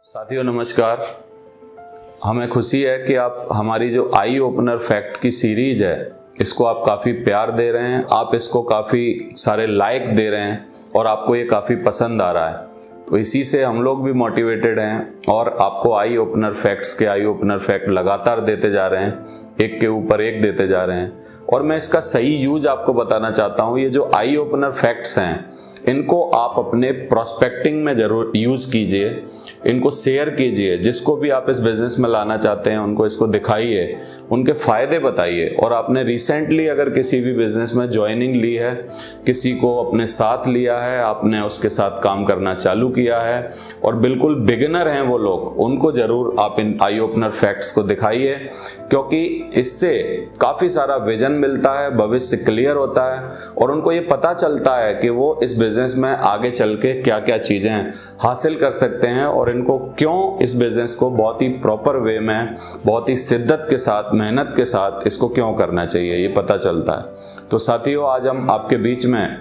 साथियों नमस्कार। हमें खुशी है कि आप हमारी जो आई ओपनर फैक्ट की सीरीज है इसको आप काफ़ी प्यार दे रहे हैं, आप इसको काफ़ी सारे लाइक दे रहे हैं और आपको ये काफ़ी पसंद आ रहा है। तो इसी से हम लोग भी मोटिवेटेड हैं और आपको आई ओपनर फैक्ट्स के आई ओपनर फैक्ट लगातार देते जा रहे हैं, एक के ऊपर एक देते जा रहे हैं। और मैं इसका सही यूज आपको बताना चाहता हूँ। ये जो आई ओपनर फैक्ट्स हैं इनको आप अपने प्रोस्पेक्टिंग में ज़रूर यूज़ कीजिए, इनको शेयर कीजिए। जिसको भी आप इस बिज़नेस में लाना चाहते हैं उनको इसको दिखाइए, उनके फ़ायदे बताइए। और आपने रिसेंटली अगर किसी भी बिज़नेस में ज्वाइनिंग ली है, किसी को अपने साथ लिया है, आपने उसके साथ काम करना चालू किया है और बिल्कुल बिगिनर हैं वो लोग, उनको ज़रूर आप इन आई ओपनर फैक्ट्स को दिखाइए, क्योंकि इससे काफ़ी सारा विजन मिलता है, भविष्य क्लियर होता है और उनको ये पता चलता है कि वो इस बिज़नेस में आगे चल के क्या क्या चीज़ें हासिल कर सकते हैं और इनको क्यों इस बिज़नेस को बहुत ही प्रॉपर वे में, बहुत ही शिद्दत के साथ, मेहनत के साथ इसको क्यों करना चाहिए, ये पता चलता है। तो साथियों, आज हम आपके बीच में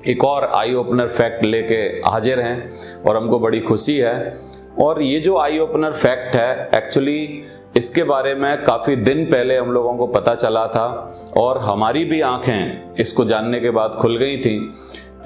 एक और आई ओपनर फैक्ट लेके हाजिर हैं और हमको बड़ी खुशी है। और ये जो आई ओपनर फैक्ट है एक्चुअली इसके बारे में काफ़ी दिन पहले हम लोगों को पता चला था और हमारी भी आंखें इसको जानने के बाद खुल गई थी,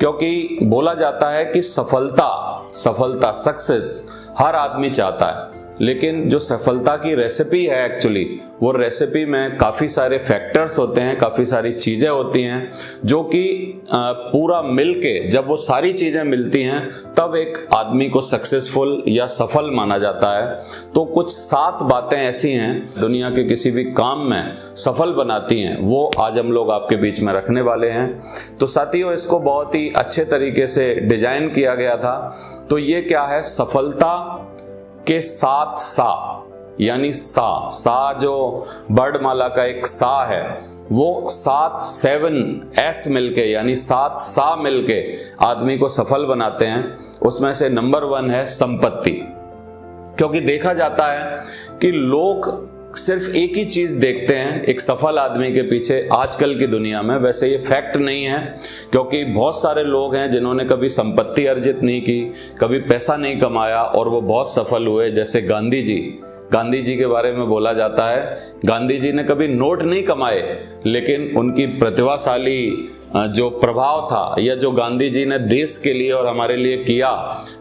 क्योंकि बोला जाता है कि सफलता सक्सेस हर आदमी चाहता है, लेकिन जो सफलता की रेसिपी है एक्चुअली वो रेसिपी में काफ़ी सारे फैक्टर्स होते हैं, काफ़ी सारी चीज़ें होती हैं जो कि पूरा मिलके जब वो सारी चीज़ें मिलती हैं तब एक आदमी को सक्सेसफुल या सफल माना जाता है। तो कुछ 7 बातें ऐसी हैं दुनिया के किसी भी काम में सफल बनाती हैं, वो आज हम लोग आपके बीच में रखने वाले हैं। तो साथियों, इसको बहुत ही अच्छे तरीके से डिजाइन किया गया था। तो ये क्या है? सफलता के 7 सा, यानी सा जो वर्णमाला का एक सा है, वो 7 एस मिलके यानी 7 सा मिलके आदमी को सफल बनाते हैं। उसमें से नंबर 1 है संपत्ति। क्योंकि देखा जाता है कि लोग सिर्फ एक ही चीज देखते हैं एक सफल आदमी के पीछे आजकल की दुनिया में। वैसे ये फैक्ट नहीं है, क्योंकि बहुत सारे लोग हैं जिन्होंने कभी संपत्ति अर्जित नहीं की, कभी पैसा नहीं कमाया और वो बहुत सफल हुए। जैसे गांधी जी के बारे में बोला जाता है, गांधी जी ने कभी नोट नहीं कमाए, लेकिन उनकी प्रतिभाशाली जो प्रभाव था या जो गांधी जी ने देश के लिए और हमारे लिए किया,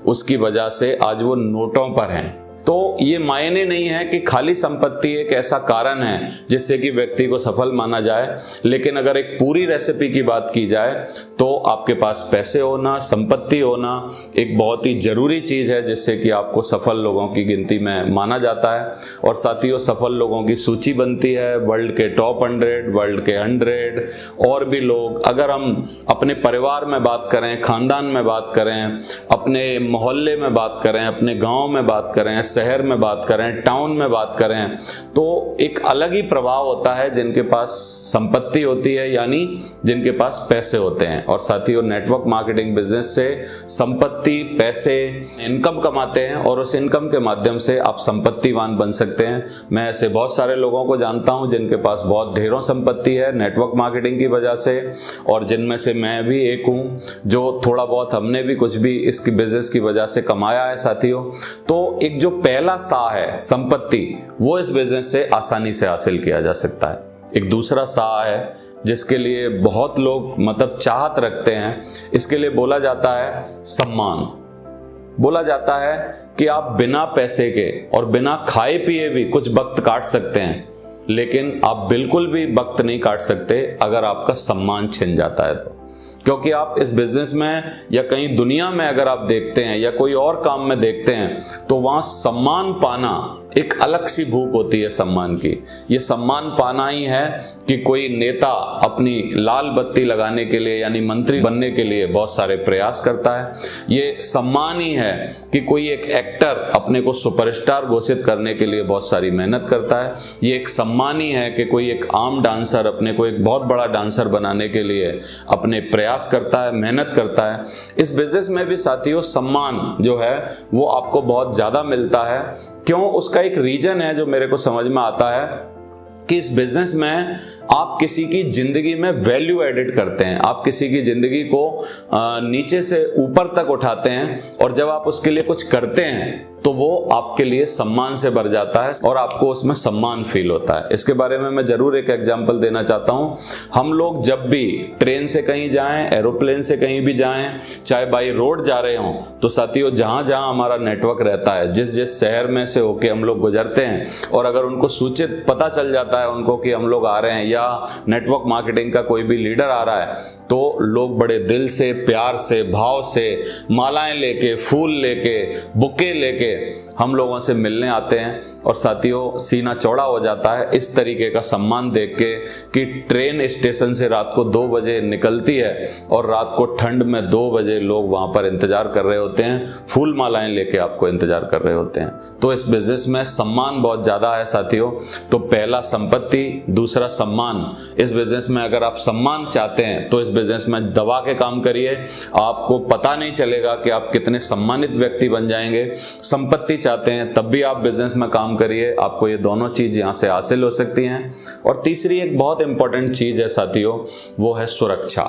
उसकी वजह से आज वो नोटों पर हैं। तो ये मायने नहीं है कि खाली संपत्ति एक ऐसा कारण है जिससे कि व्यक्ति को सफल माना जाए, लेकिन अगर एक पूरी रेसिपी की बात की जाए तो आपके पास पैसे होना, संपत्ति होना एक बहुत ही जरूरी चीज़ है जिससे कि आपको सफल लोगों की गिनती में माना जाता है। और साथियों, सफल लोगों की सूची बनती है वर्ल्ड के टॉप 100, वर्ल्ड के 100 और भी लोग। अगर हम अपने परिवार में बात करें, खानदान में बात करें, अपने मोहल्ले में बात करें, अपने गाँव में बात करें, शहर में बात करें, टाउन में बात करें, तो एक अलग ही प्रभाव होता है जिनके पास संपत्ति होती है, यानी जिनके पास पैसे होते हैं। और साथियों, नेटवर्क मार्केटिंग बिजनेस से संपत्ति, पैसे, इनकम कमाते हैं और उस इनकम के माध्यम से आप संपत्तिवान बन सकते हैं। मैं ऐसे बहुत सारे लोगों को जानता हूं जिनके पास बहुत ढेरों संपत्ति है नेटवर्क मार्केटिंग की वजह से, और जिनमें से मैं भी एक हूं जो थोड़ा बहुत हमने भी कुछ भी इसकी बिजनेस की वजह से कमाया है। साथियों, तो एक जो पहला सा है संपत्ति, वो इस बिजनेस से आसानी से हासिल किया जा सकता है। एक दूसरा सा है जिसके लिए बहुत लोग चाहत रखते हैं, इसके लिए बोला जाता है सम्मान। बोला जाता है कि आप बिना पैसे के और बिना खाए पिए भी कुछ वक्त काट सकते हैं, लेकिन आप बिल्कुल भी वक्त नहीं काट सकते अगर आपका सम्मान छिन जाता है तो। क्योंकि आप इस बिजनेस में या कहीं दुनिया में अगर आप देखते हैं या कोई और काम में देखते हैं तो वहाँ सम्मान पाना एक अलग सी भूख होती है सम्मान की। ये सम्मान पाना ही है कि कोई नेता अपनी लाल बत्ती लगाने के लिए यानी मंत्री बनने के लिए बहुत सारे प्रयास करता है। ये सम्मान ही है कि कोई एक एक्टर अपने को सुपरस्टार घोषित करने के लिए बहुत सारी मेहनत करता है। ये एक सम्मान ही है कि कोई एक आम डांसर अपने को एक बहुत बड़ा डांसर बनाने के लिए अपने प्रयास करता है, मेहनत करता है। इस बिजनेस में भी साथियों सम्मान जो है वो आपको बहुत ज़्यादा मिलता है। क्यों? उसका एक रीजन है जो मेरे को समझ में आता है कि इस बिजनेस में आप किसी की जिंदगी में वैल्यू एडिट करते हैं, आप किसी की जिंदगी को नीचे से ऊपर तक उठाते हैं, और जब आप उसके लिए कुछ करते हैं तो वो आपके लिए सम्मान से भर जाता है और आपको उसमें सम्मान फील होता है। इसके बारे में मैं जरूर एक एग्जांपल देना चाहता हूँ। हम लोग जब भी ट्रेन से कहीं जाएं, एरोप्लेन से कहीं भी जाएं, चाहे बाई रोड जा रहे हों, तो साथियों जहां जहां हमारा नेटवर्क रहता है, जिस जिस शहर में से होके हम लोग गुजरते हैं, और अगर उनको सूचित पता चल जाता है उनको कि हम लोग आ रहे हैं या नेटवर्क मार्केटिंग का कोई भी लीडर आ रहा है, तो लोग बड़े दिल से, प्यार से, भाव से मालाएं लेके, फूल लेके, बुके लेके हम लोगों से मिलने आते हैं। और साथियों सीना चौड़ा हो जाता है इस तरीके का सम्मान देख के कि ट्रेन स्टेशन से रात को 2 बजे निकलती है और रात को ठंड में 2 बजे लोग वहां पर इंतजार कर रहे होते हैं, फूल मालाएं लेके आपको इंतजार कर रहे होते हैं। तो इस बिजनेस में सम्मान बहुत ज्यादा है साथियों। तो पहला संपत्ति, दूसरा सम्मान। इस बिजनेस में अगर आप सम्मान चाहते हैं तो इस बिजनेस में दबा के काम करिए, आपको पता नहीं चलेगा कि आप कितने सम्मानित व्यक्ति बन जाएंगे। संपत्ति चाहते हैं तब भी आप बिजनेस में काम करिए, आपको ये दोनों चीज यहां से हासिल हो सकती हैं। और तीसरी एक बहुत इंपॉर्टेंट चीज है साथियों, वो है सुरक्षा।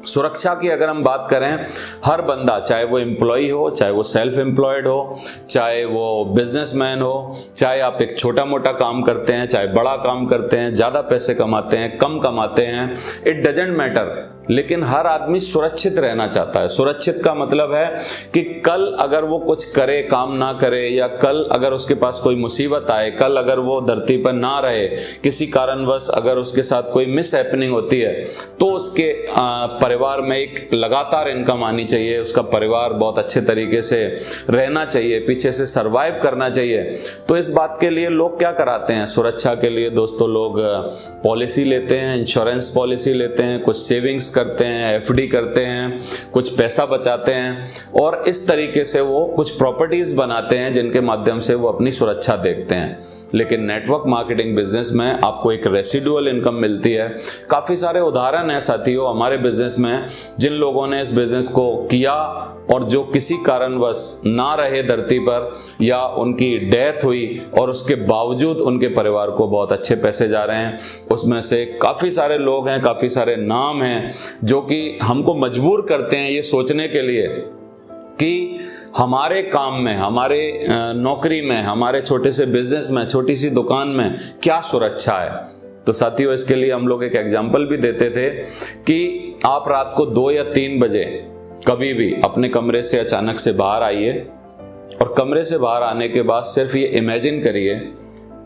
सुरक्षा की अगर हम बात करें, हर बंदा, चाहे वो एम्प्लॉय हो, चाहे वो सेल्फ एम्प्लॉयड हो, चाहे वो बिजनेसमैन हो, चाहे आप एक छोटा मोटा काम करते हैं, चाहे बड़ा काम करते हैं, ज्यादा पैसे कमाते हैं, कम कमाते हैं, इट डजेंट मैटर, लेकिन हर आदमी सुरक्षित रहना चाहता है। सुरक्षित का मतलब है कि कल अगर वो कुछ करे, काम ना करे, या कल अगर उसके पास कोई मुसीबत आए, कल अगर वो धरती पर ना रहे, किसी कारणवश अगर उसके साथ कोई मिस हैपनिंग होती है, तो उसके परिवार में एक लगातार इनकम आनी चाहिए, उसका परिवार बहुत अच्छे तरीके से रहना चाहिए, पीछे से सरवाइव करना चाहिए। तो इस बात के लिए लोग क्या कराते हैं, सुरक्षा के लिए दोस्तों लोग पॉलिसी लेते हैं, इंश्योरेंस पॉलिसी लेते हैं, कुछ सेविंग्स करते हैं, एफडी करते हैं, कुछ पैसा बचाते हैं, और इस तरीके से वो कुछ प्रॉपर्टीज बनाते हैं जिनके माध्यम से वो अपनी सुरक्षा देखते हैं। लेकिन नेटवर्क मार्केटिंग बिजनेस में आपको एक रेसिडुअल इनकम मिलती है। काफी सारे उदाहरण हैं साथियों हमारे बिजनेस में, जिन लोगों ने इस बिजनेस को किया और जो किसी कारणवश ना रहे धरती पर, या उनकी डेथ हुई और उसके बावजूद उनके परिवार को बहुत अच्छे पैसे जा रहे हैं। उसमें से काफी सारे लोग हैं, काफी सारे नाम हैं जो कि हमको मजबूर करते हैं ये सोचने के लिए कि हमारे काम में, हमारे नौकरी में, हमारे छोटे से बिजनेस में, छोटी सी दुकान में क्या सुरक्षा है। तो साथियों इसके लिए हम लोग एक एग्जाम्पल भी देते थे कि आप रात को 2 या 3 बजे कभी भी अपने कमरे से अचानक से बाहर आइए, और कमरे से बाहर आने के बाद सिर्फ ये इमेजिन करिए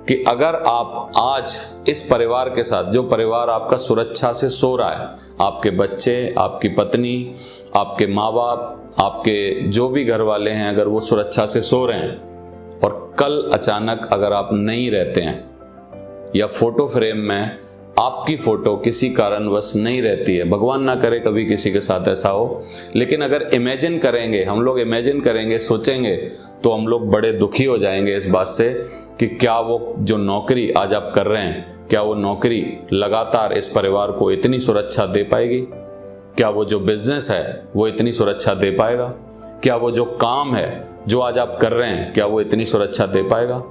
कि अगर आप आज इस परिवार के साथ, जो परिवार आपका सुरक्षा से सो रहा है, आपके बच्चे, आपकी पत्नी, आपके माँ बाप, आपके जो भी घर वाले हैं, अगर वो सुरक्षा से सो रहे हैं, और कल अचानक अगर आप नहीं रहते हैं, या फोटो फ्रेम में आपकी फोटो किसी कारणवश नहीं रहती है, भगवान ना करे कभी किसी के साथ ऐसा हो, लेकिन अगर इमेजिन करेंगे, हम लोग इमेजिन करेंगे, सोचेंगे, तो हम लोग बड़े दुखी हो जाएंगे इस बात से कि क्या वो जो नौकरी आज आप कर रहे हैं, क्या वो नौकरी लगातार इस परिवार को इतनी सुरक्षा दे पाएगी? क्या वो जो बिजनेस है वो इतनी सुरक्षा दे पाएगा? क्या वो जो काम है जो आज आप कर रहे हैं, क्या वो इतनी सुरक्षा दे पाएगा?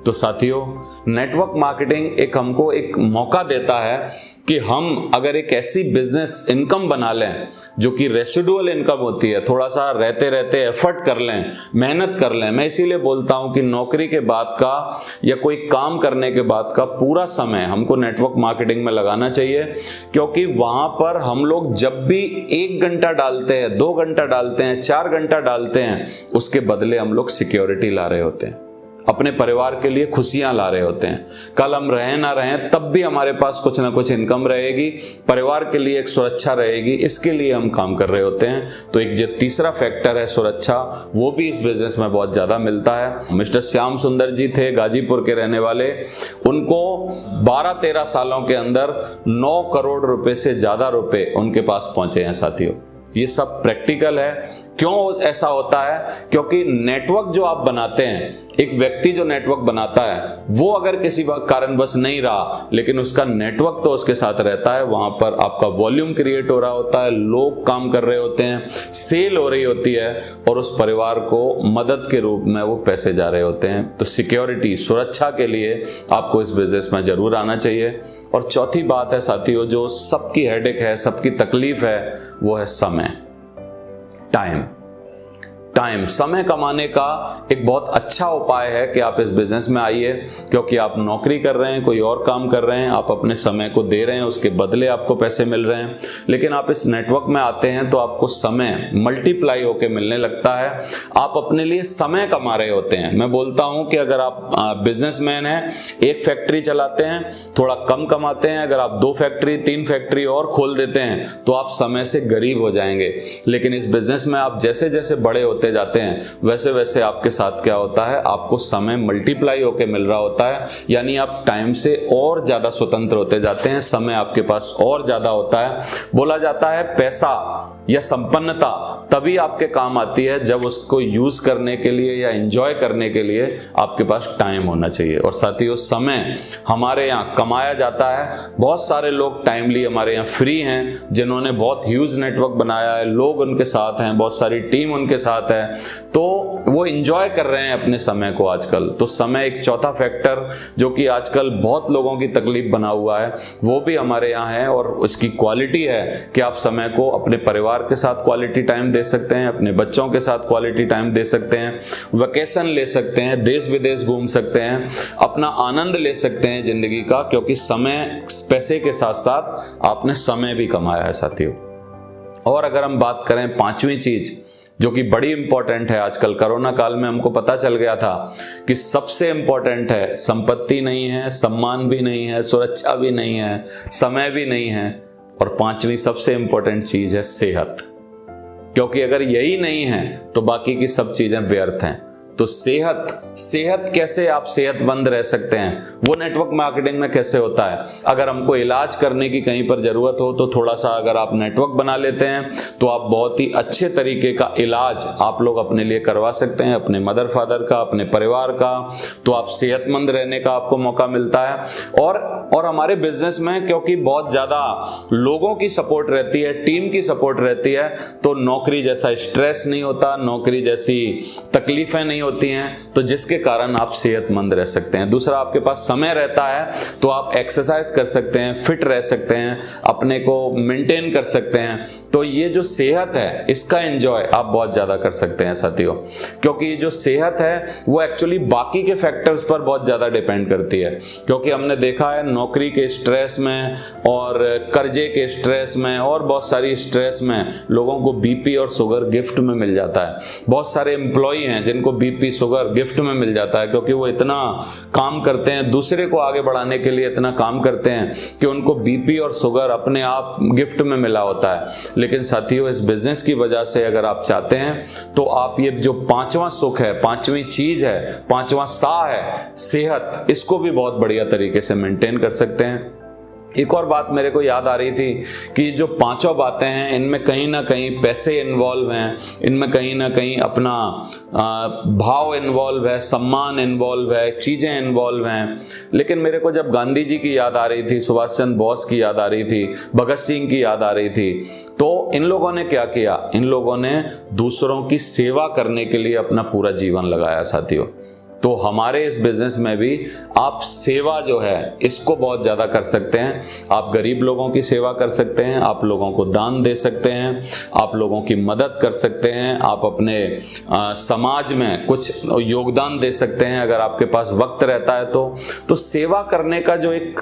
तो साथियों नेटवर्क मार्केटिंग एक हमको एक मौका देता है कि हम अगर एक ऐसी बिजनेस इनकम बना लें जो कि रेसिडुअल इनकम होती है, थोड़ा सा रहते रहते एफर्ट कर लें, मेहनत कर लें। मैं इसीलिए बोलता हूं कि नौकरी के बाद का या कोई काम करने के बाद का पूरा समय हमको नेटवर्क मार्केटिंग में लगाना चाहिए, क्योंकि वहां पर हम लोग जब भी 1 घंटा डालते हैं, 2 घंटा डालते हैं, 4 घंटा डालते हैं, उसके बदले हम लोग सिक्योरिटी ला रहे होते हैं, अपने परिवार के लिए खुशियां ला रहे होते हैं। कल हम रहें ना रहें तब भी हमारे पास कुछ ना कुछ इनकम रहेगी, परिवार के लिए एक सुरक्षा रहेगी, इसके लिए हम काम कर रहे होते हैं। तो एक जो तीसरा फैक्टर है सुरक्षा, वो भी इस बिजनेस में बहुत ज्यादा मिलता है। मिस्टर श्याम सुंदर जी थे, गाजीपुर के रहने वाले, उनको 12-13 सालों के अंदर 9 करोड़ रुपए से ज्यादा रुपए उनके पास पहुंचे हैं साथियों। ये सब प्रैक्टिकल है। क्यों ऐसा होता है? क्योंकि नेटवर्क जो आप बनाते हैं, एक व्यक्ति जो नेटवर्क बनाता है, वो अगर किसी कारणवश नहीं रहा, लेकिन उसका नेटवर्क तो उसके साथ रहता है, वहां पर आपका वॉल्यूम क्रिएट हो रहा होता है, लोग काम कर रहे होते हैं, सेल हो रही होती है, और उस परिवार को मदद के रूप में वो पैसे जा रहे होते हैं। तो सिक्योरिटी, सुरक्षा के लिए आपको इस बिजनेस में जरूर आना चाहिए। और चौथी बात है साथियों, जो सबकी हेडेक है, सबकी तकलीफ है, वो है समय, टाइम। समय कमाने का एक बहुत अच्छा उपाय है कि आप इस बिजनेस में आइए, क्योंकि आप नौकरी कर रहे हैं, कोई और काम कर रहे हैं, आप अपने समय को दे रहे हैं, उसके बदले आपको पैसे मिल रहे हैं। लेकिन आप इस नेटवर्क में आते हैं तो आपको समय मल्टीप्लाई होकर मिलने लगता है, आप अपने लिए समय कमा रहे होते हैं। मैं बोलता हूं कि अगर आप बिजनेसमैन हैं, एक फैक्ट्री चलाते हैं, थोड़ा कम कमाते हैं, अगर आप 2 फैक्ट्री 3 फैक्ट्री और खोल देते हैं तो आप समय से गरीब हो जाएंगे। लेकिन इस बिजनेस में आप जैसे जैसे बड़े होते जाते हैं, वैसे वैसे आपके साथ क्या होता है, आपको समय मल्टीप्लाई होकर मिल रहा होता है, यानी आप टाइम से और ज्यादा स्वतंत्र होते जाते हैं, समय आपके पास और ज्यादा होता है। बोला जाता है पैसा या संपन्नता तभी आपके काम आती है जब उसको यूज करने के लिए या एंजॉय करने के लिए आपके पास टाइम होना चाहिए। और साथियों, समय हमारे यहाँ कमाया जाता है। बहुत सारे लोग टाइमली हमारे यहाँ फ्री हैं, जिन्होंने बहुत ह्यूज नेटवर्क बनाया है, लोग उनके साथ हैं, बहुत सारी टीम उनके साथ है, तो वो एंजॉय कर रहे हैं अपने समय को आजकल। तो समय एक चौथा फैक्टर जो कि आजकल बहुत लोगों की तकलीफ बना हुआ है, वो भी हमारे यहाँ है। और उसकी क्वालिटी है कि आप समय को अपने परिवार के साथ क्वालिटी टाइम दे सकते हैं, अपने बच्चों के साथ क्वालिटी टाइम दे सकते हैं, वेकेशन ले सकते हैं, देश विदेश घूम सकते हैं, अपना आनंद ले सकते हैं जिंदगी का, क्योंकि समय पैसे के साथ साथ आपने समय भी कमाया है साथियों। और अगर हम बात करें पांचवी चीज जो कि बड़ी इंपॉर्टेंट है, आजकल कोरोना काल में हमको पता चल गया था कि सबसे इंपॉर्टेंट है, संपत्ति नहीं है, सम्मान भी नहीं है, सुरक्षा भी नहीं है, समय भी नहीं है, और पांचवी सबसे इंपॉर्टेंट चीज है सेहत। क्योंकि अगर यही नहीं है तो बाकी की सब चीजें व्यर्थ हैं। तो सेहत कैसे आप सेहतमंद रह सकते हैं, वो नेटवर्क मार्केटिंग में कैसे होता है। अगर हमको इलाज करने की कहीं पर जरूरत हो तो थोड़ा सा अगर आप नेटवर्क बना लेते हैं तो आप बहुत ही अच्छे तरीके का इलाज आप लोग अपने लिए करवा सकते हैं, अपने मदर फादर का, अपने परिवार का। तो आप सेहतमंद रहने का आपको मौका मिलता है। और हमारे बिजनेस में क्योंकि बहुत ज्यादा लोगों की सपोर्ट रहती है, टीम की सपोर्ट रहती है, तो नौकरी जैसा स्ट्रेस नहीं होता, नौकरी जैसी तकलीफें नहीं होती हैं, तो जिसके कारण आप सेहतमंद रह सकते हैं। दूसरा, आपके पास समय रहता है तो आप एक्सरसाइज कर सकते हैं, फिट रह सकते हैं, अपने को मेंटेन कर सकते हैं। तो ये जो सेहत है इसका एंजॉय आप बहुत ज्यादा कर सकते हैं साथियों, क्योंकि ये जो सेहत है वो एक्चुअली बाकी के फैक्टर्स पर बहुत ज्यादा डिपेंड करती है। क्योंकि हमने देखा है नौकरी के स्ट्रेस में और कर्जे के स्ट्रेस में और बहुत सारी स्ट्रेस में लोगों को बीपी और शुगर गिफ्ट में मिल जाता है। बहुत सारे एम्प्लॉय हैं जिनको बीपी शुगर गिफ्ट में मिल जाता है, क्योंकि वो इतना काम करते हैं, दूसरे को आगे बढ़ाने के लिए इतना काम करते हैं कि उनको बीपी और शुगर अपने आप गिफ्ट में मिला होता है। लेकिन साथियों, इस बिजनेस की वजह से अगर आप चाहते हैं तो आप ये जो पांचवा सुख है, पांचवी चीज है, पांचवा सा है सेहत, इसको भी बहुत बढ़िया तरीके से मेंटेन कर सकते हैं। एक और बात मेरे को याद आ रही थी कि जो पांचों बातें हैं इनमें कहीं ना कहीं पैसे इन्वॉल्व हैं, इनमें कहीं ना कहीं अपना भाव इन्वॉल्व है, सम्मान इन्वॉल्व है, चीजें इन्वॉल्व हैं। लेकिन मेरे को जब गांधी जी की याद आ रही थी, सुभाष चंद्र बोस की याद आ रही थी, भगत सिंह की याद आ रही थी, तो इन लोगों ने क्या किया, इन लोगों ने दूसरों की सेवा करने के लिए अपना पूरा जीवन लगाया साथियों। तो हमारे इस बिजनेस में भी आप सेवा जो है इसको बहुत ज़्यादा कर सकते हैं। आप गरीब लोगों की सेवा कर सकते हैं, आप लोगों को दान दे सकते हैं, आप लोगों की मदद कर सकते हैं, आप अपने समाज में कुछ योगदान दे सकते हैं अगर आपके पास वक्त रहता है तो सेवा करने का जो एक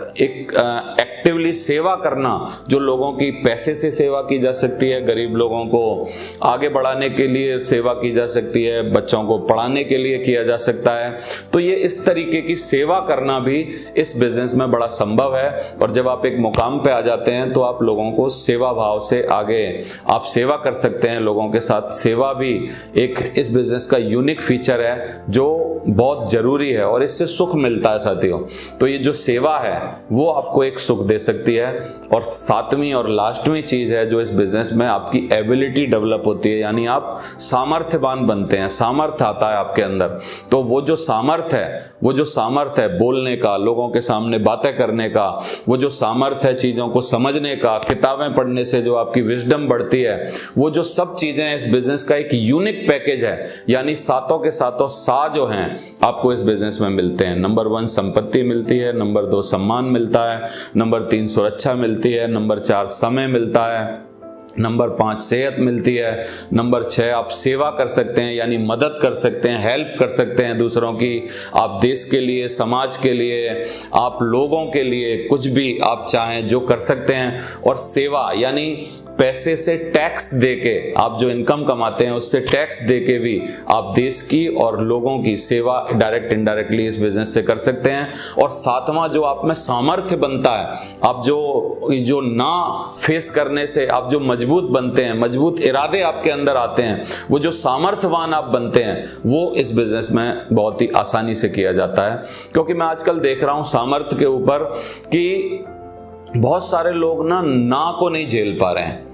एक्टिवली सेवा करना, जो लोगों की पैसे से सेवा की जा सकती है, गरीब लोगों को आगे बढ़ाने के लिए सेवा की जा सकती है, बच्चों को पढ़ाने के लिए किया जा सकता है। तो ये इस तरीके की सेवा करना भी इस बिजनेस में बड़ा संभव है। और जब आप एक मुकाम पे आ जाते हैं तो आप लोगों को सेवा भाव से आगे आप सेवा कर सकते हैं लोगों के साथ। सेवा भी एक इस बिजनेस का यूनिक फीचर है जो बहुत जरूरी है और इससे सुख मिलता है साथियों। तो ये जो सेवा है वो आपको एक सुख दे सकती है। और सातवीं और लास्टवीं चीज है जो इस बिजनेस में आपकी एबिलिटी डेवलप होती है, यानी आप सामर्थ्यवान बनते हैं, सामर्थ्य आता है आपके अंदर। तो वो जो सामर्थ्य है बोलने का, लोगों के सामने बातें करने का, वो जो सामर्थ्य है चीजों को समझने का, किताबें पढ़ने से जो आपकी विजडम बढ़ती है, वो जो सब चीजें इस बिजनेस का एक यूनिक पैकेज है। यानी सातों के सातों सा जो हैं आपको इस बिजनेस में मिलते हैं। नंबर 1 संपत्ति मिलती है, नंबर 2 सम्मान मिलता है, नंबर नंबर 3 सुरक्षा मिलती है, नंबर 4 समय मिलता है, नंबर 5 सेहत मिलती है, नंबर 6 आप सेवा कर सकते हैं यानी मदद कर सकते हैं, हेल्प कर सकते हैं दूसरों की। आप देश के लिए, समाज के लिए, आप लोगों के लिए कुछ भी आप चाहें जो कर सकते हैं। और सेवा यानी पैसे से टैक्स देके, आप जो इनकम कमाते हैं उससे टैक्स देके भी आप देश की और लोगों की सेवा डायरेक्ट इनडायरेक्टली इस बिजनेस से कर सकते हैं। और सातवां जो आप में सामर्थ्य बनता है, आप जो ना फेस करने से आप जो मजबूत बनते हैं, मजबूत इरादे आपके अंदर आते हैं, वो जो सामर्थ्यवान आप बनते हैं, वो इस बिजनेस में बहुत ही आसानी से किया जाता है। क्योंकि मैं आजकल देख रहा हूं सामर्थ्य के ऊपर कि बहुत सारे लोग ना को नहीं झेल पा रहे हैं,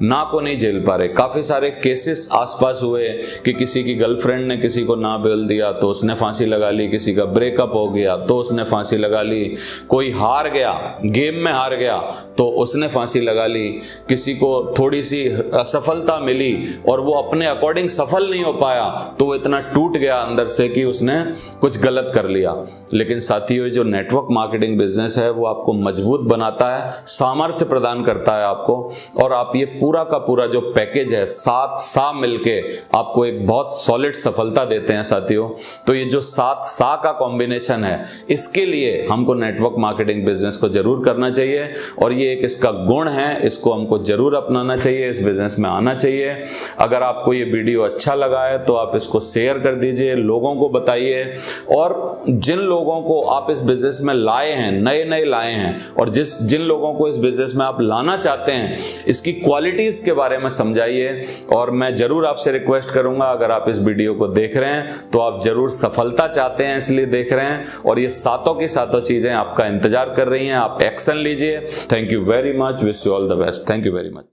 ना को नहीं झेल पा रहे। काफी सारे केसेस आसपास हुए कि किसी की गर्लफ्रेंड ने किसी को ना बोल दिया तो उसने फांसी लगा ली, किसी का ब्रेकअप हो गया तो उसने फांसी लगा ली, कोई हार गया, गेम में हार गया तो उसने फांसी लगा ली, किसी को थोड़ी सी असफलता मिली और वो अपने अकॉर्डिंग सफल नहीं हो पाया तो वो इतना टूट गया अंदर से कि उसने कुछ गलत कर लिया। लेकिन साथियों, जो नेटवर्क मार्केटिंग बिजनेस है वो आपको मजबूत बनाता है, सामर्थ्य प्रदान करता है आपको, और आप ये पूरा का पूरा जो पैकेज है 7 सा मिलके आपको एक बहुत सॉलिड सफलता देते हैं साथियों। तो ये जो 7 सा का कॉम्बिनेशन है, इसके लिए हमको नेटवर्क मार्केटिंग बिजनेस को जरूर करना चाहिए और ये एक इसका गुण है, इसको हमको जरूर अपनाना चाहिए, इस बिजनेस में आना चाहिए। अगर आपको ये वीडियो अच्छा लगा है तो आप इसको शेयर कर दीजिए, लोगों को बताइए, और जिन लोगों को आप इस बिजनेस में लाए हैं, नए लाए हैं, और जिन लोगों को इस बिजनेस में आप लाना चाहते हैं, इसकी क्वालिटीज के बारे में समझाइए। और मैं जरूर आपसे रिक्वेस्ट करूंगा, अगर आप इस वीडियो को देख रहे हैं तो आप जरूर सफलता चाहते हैं इसलिए देख रहे हैं, और ये सातों की सातों चीजें आपका इंतजार कर रही हैं। आप एक्शन लीजिए। Thank you very much, wish you all the best. Thank you very much.